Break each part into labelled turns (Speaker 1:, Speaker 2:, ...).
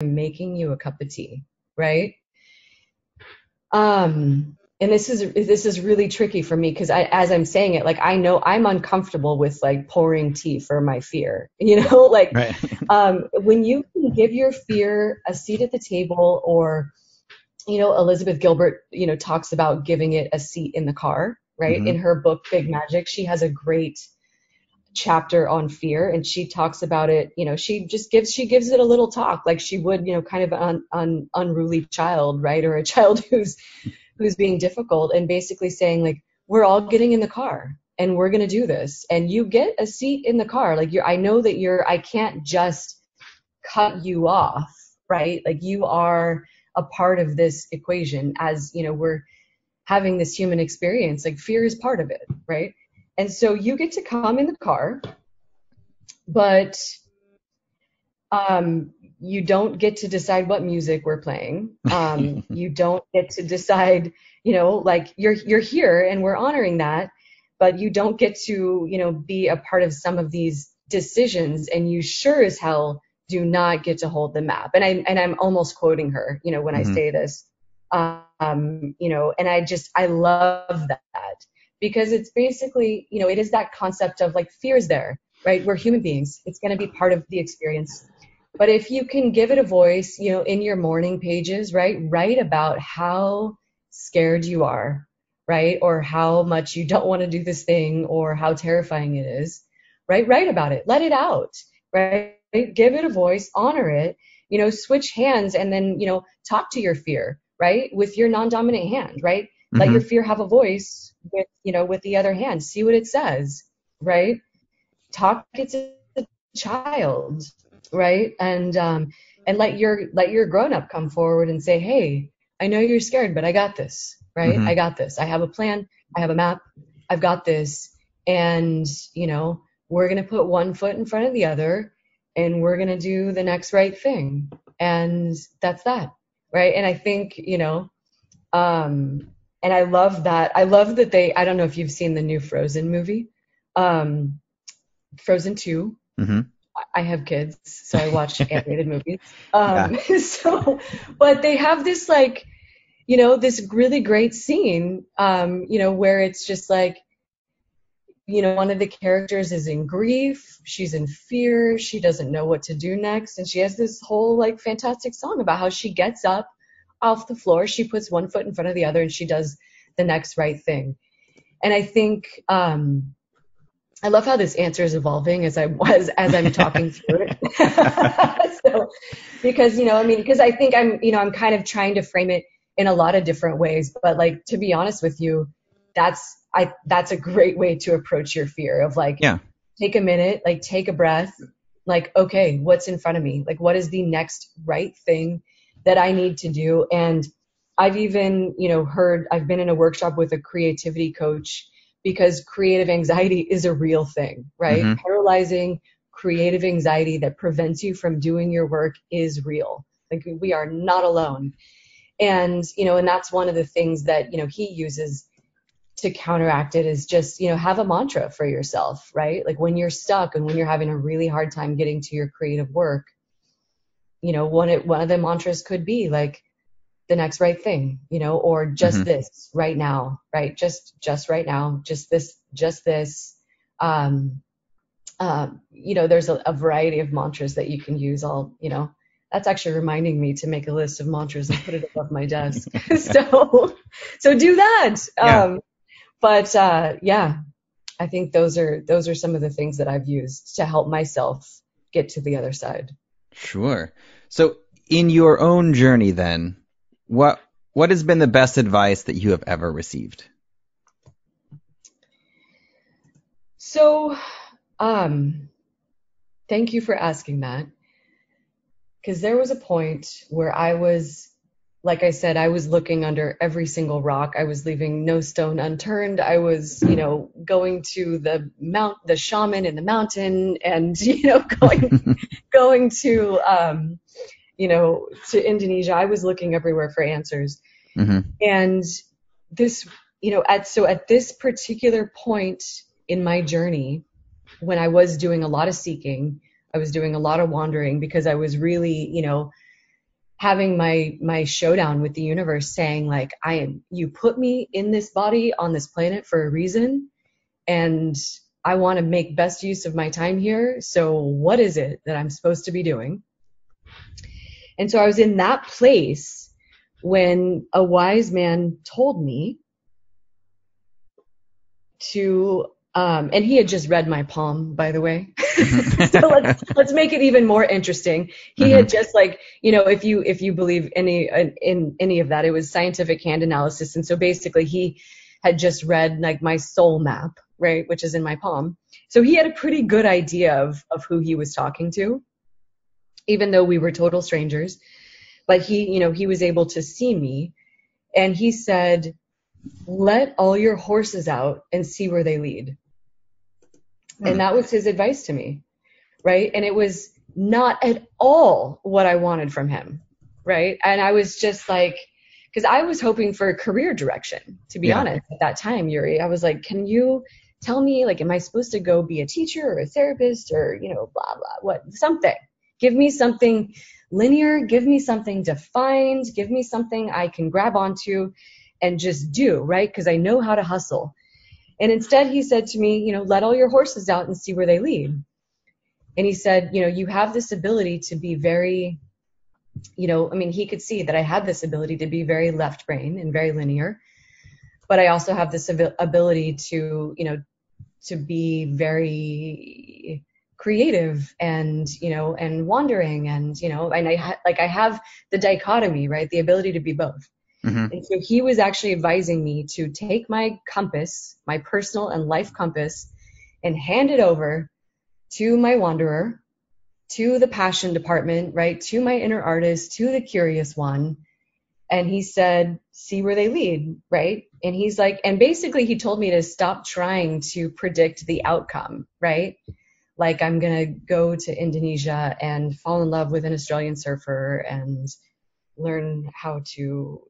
Speaker 1: making you a cup of tea, right? And this is really tricky for me because as I'm saying it, like I know I'm uncomfortable with like pouring tea for my fear, like
Speaker 2: Right.
Speaker 1: when you can give your fear a seat at the table, or Elizabeth Gilbert, talks about giving it a seat in the car, right?
Speaker 2: Mm-hmm.
Speaker 1: In her book Big Magic, she has a great chapter on fear, and she talks about it. She gives it a little talk like she would, kind of an unruly child, right? Or a child who's being difficult, and basically saying like, we're all getting in the car and we're going to do this, and you get a seat in the car. Like I know that I can't just cut you off, right? Like you are a part of this equation, as we're having this human experience. Like fear is part of it, right? And so you get to come in the car, but you don't get to decide what music we're playing. You don't get to decide, like you're here and we're honoring that, but you don't get to, be a part of some of these decisions, and you sure as hell do not get to hold the map. And I'm almost quoting her, when I
Speaker 2: Mm-hmm.
Speaker 1: say this, and I love that, because it's basically, it is that concept of like, fear is there, right? We're human beings. It's going to be part of the experience. But if you can give it a voice, in your morning pages, right? Write about how scared you are, right? Or how much you don't want to do this thing, or how terrifying it is, right? Write about it. Let it out, right? Give it a voice, honor it, switch hands, and then, talk to your fear, right? With your non-dominant hand, right? Let your
Speaker 2: Mm-hmm.
Speaker 1: fear have a voice with the other hand. See what it says, right? Talk it to the child, right? And let your grown-up come forward and say, hey, I know you're scared, but I got this, right?
Speaker 2: Mm-hmm.
Speaker 1: I got this. I have a plan. I have a map. I've got this. And, we're going to put one foot in front of the other, and we're going to do the next right thing. And that's that, right? And I think, and I love that. I love that I don't know if you've seen the new Frozen movie, Frozen 2.
Speaker 2: Mm-hmm.
Speaker 1: I have kids, so I watch animated movies.
Speaker 2: Yeah.
Speaker 1: But they have this like, this really great scene, where it's just like, one of the characters is in grief, she's in fear, she doesn't know what to do next, and she has this whole like fantastic song about how she gets up off the floor, she puts one foot in front of the other, and she does the next right thing. And I think I love how this answer is evolving as I'm talking through it. So, because, because I think I'm kind of trying to frame it in a lot of different ways. But like, to be honest with you, that's a great way to approach your fear of like,
Speaker 2: Yeah.
Speaker 1: take a minute, like take a breath, like, okay, what's in front of me? Like, what is the next right thing that I need to do? And I've even, I've been in a workshop with a creativity coach, because creative anxiety is a real thing, right?
Speaker 2: Mm-hmm.
Speaker 1: Paralyzing creative anxiety that prevents you from doing your work is real. Like, we are not alone. And, and that's one of the things that, he uses to counteract it, is just, have a mantra for yourself, right? Like when you're stuck and when you're having a really hard time getting to your creative work, one of the mantras could be like, the next right thing, or just
Speaker 2: Mm-hmm.
Speaker 1: this right now, right? Just right now, just this. There's a variety of mantras that you can use. That's actually reminding me to make a list of mantras and put it above my desk. So do that.
Speaker 2: Yeah.
Speaker 1: Yeah, I think those are some of the things that I've used to help myself get to the other side.
Speaker 2: Sure. So in your own journey then, what has been the best advice that you have ever received?
Speaker 1: So, thank you for asking that, because there was a point where I was, like I said, I was looking under every single rock. I was leaving no stone unturned. I was, going to the shaman in the mountain, and, going to, to Indonesia. I was looking everywhere for answers.
Speaker 2: Mm-hmm.
Speaker 1: And this, at this particular point in my journey, when I was doing a lot of seeking, I was doing a lot of wandering, because I was really, having my showdown with the universe, saying like, you put me in this body on this planet for a reason, and I want to make best use of my time here. So what is it that I'm supposed to be doing? And so I was in that place when a wise man told me to, and he had just read my palm, by the way. So let's make it even more interesting. He had just, like, if you believe in any of that, it was scientific hand analysis. And so basically he had just read like my soul map, right, which is in my palm. So he had a pretty good idea of who he was talking to, even though we were total strangers. But he was able to see me, and he said, let all your horses out and see where they lead. And that was his advice to me, right? And it was not at all what I wanted from him, right? And I was just like, because I was hoping for a career direction, to be honest, at that time, Yuri. I was like, can you tell me, like, am I supposed to go be a teacher or a therapist or, blah, blah, what, something. Give me something linear, give me something defined, give me something I can grab onto and just do, right? Because I know how to hustle. And instead he said to me, let all your horses out and see where they lead. And he said, you have this ability to be very, he could see that I had this ability to be very left brain and very linear, but I also have this ability to, to be very creative and, and wandering and, and I have the dichotomy, right? The ability to be both. And so he was actually advising me to take my compass, my personal and life compass, and hand it over to my wanderer, to the passion department, right? To my inner artist, to the curious one. And he said, see where they lead, right? And he's like, and basically he told me to stop trying to predict the outcome, right? Like, I'm going to go to Indonesia and fall in love with an Australian surfer and learn how to,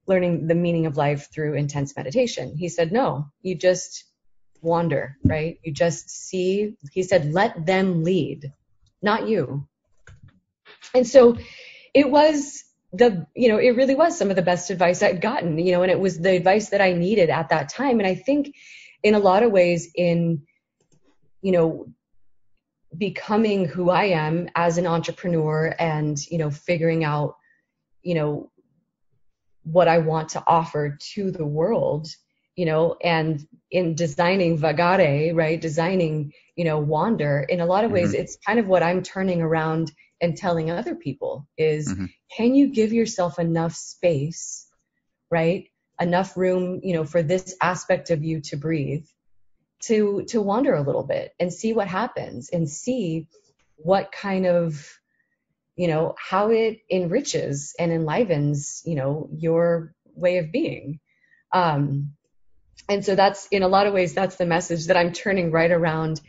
Speaker 1: learning the meaning of life through intense meditation. He said, no, you just wander, right? You just see. He said, let them lead, not you. And so it was it really was some of the best advice I'd gotten, and it was the advice that I needed at that time. And I think in a lot of ways in, becoming who I am as an entrepreneur and, figuring out, what I want to offer to the world, and in designing Vagare, right? Designing, Wander, in a lot of ways, it's kind of what I'm turning around and telling other people is, can you give yourself enough space, right? Enough room, for this aspect of you to breathe, to wander a little bit and see what happens and see what kind of, how it enriches and enlivens, your way of being. And so that's, in a lot of ways, that's the message that I'm turning right around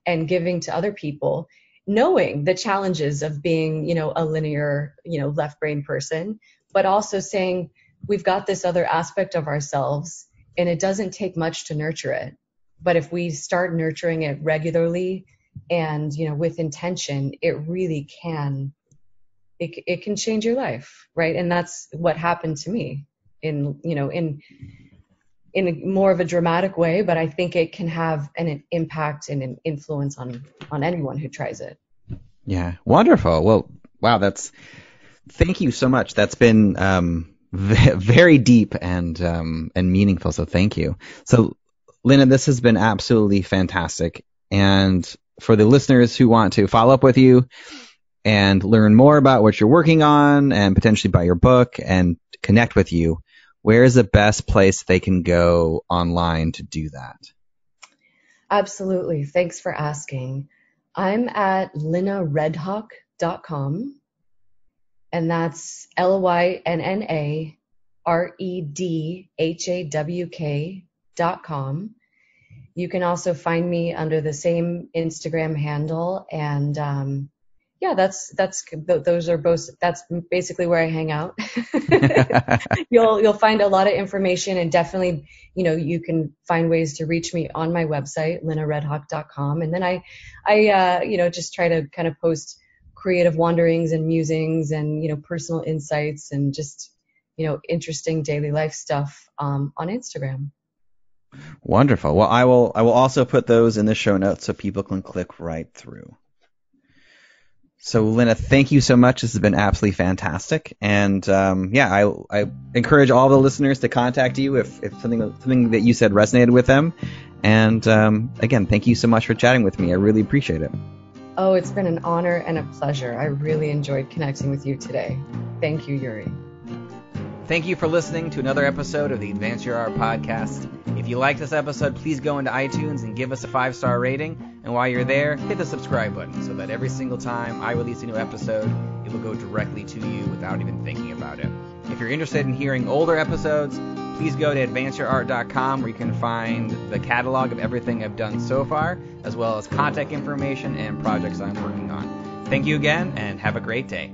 Speaker 1: and giving to other people, knowing the challenges of being, a linear, left brain person, but also saying we've got this other aspect of ourselves and it doesn't take much to nurture it. But if we start nurturing it regularly and, with intention, it really can, it can change your life, right? And that's what happened to me in a more of a dramatic way, but I think it can have an impact and an influence on anyone who tries it.
Speaker 2: Yeah, wonderful. Well, wow, thank you so much. That's been very deep and meaningful. So thank you. So Lynna, this has been absolutely fantastic. And for the listeners who want to follow up with you and learn more about what you're working on and potentially buy your book and connect with you, where is the best place they can go online to do that?
Speaker 1: Absolutely. Thanks for asking. I'm at LynnaRedhawk.com, and that's LynnaRedhawk.com. You can also find me under the same Instagram handle, and that's basically where I hang out. You'll find a lot of information, and definitely, you can find ways to reach me on my website, LynnaRedhawk.com. And then I just try to kind of post creative wanderings and musings and, personal insights and just, interesting daily life stuff on Instagram.
Speaker 2: Wonderful. Well, I will also put those in the show notes so people can click right through. So, Lynna, thank you so much. This has been absolutely fantastic. And I encourage all the listeners to contact you if something that you said resonated with them. And again, thank you so much for chatting with me. I really appreciate it.
Speaker 1: Oh, it's been an honor and a pleasure. I really enjoyed connecting with you today. Thank you, Yuri.
Speaker 2: Thank you for listening to another episode of the Advance Your Art podcast. If you like this episode, please go into iTunes and give us a 5-star rating. And while you're there, hit the subscribe button so that every single time I release a new episode, it will go directly to you without even thinking about it. If you're interested in hearing older episodes, please go to advanceyourart.com where you can find the catalog of everything I've done so far, as well as contact information and projects I'm working on. Thank you again, and have a great day.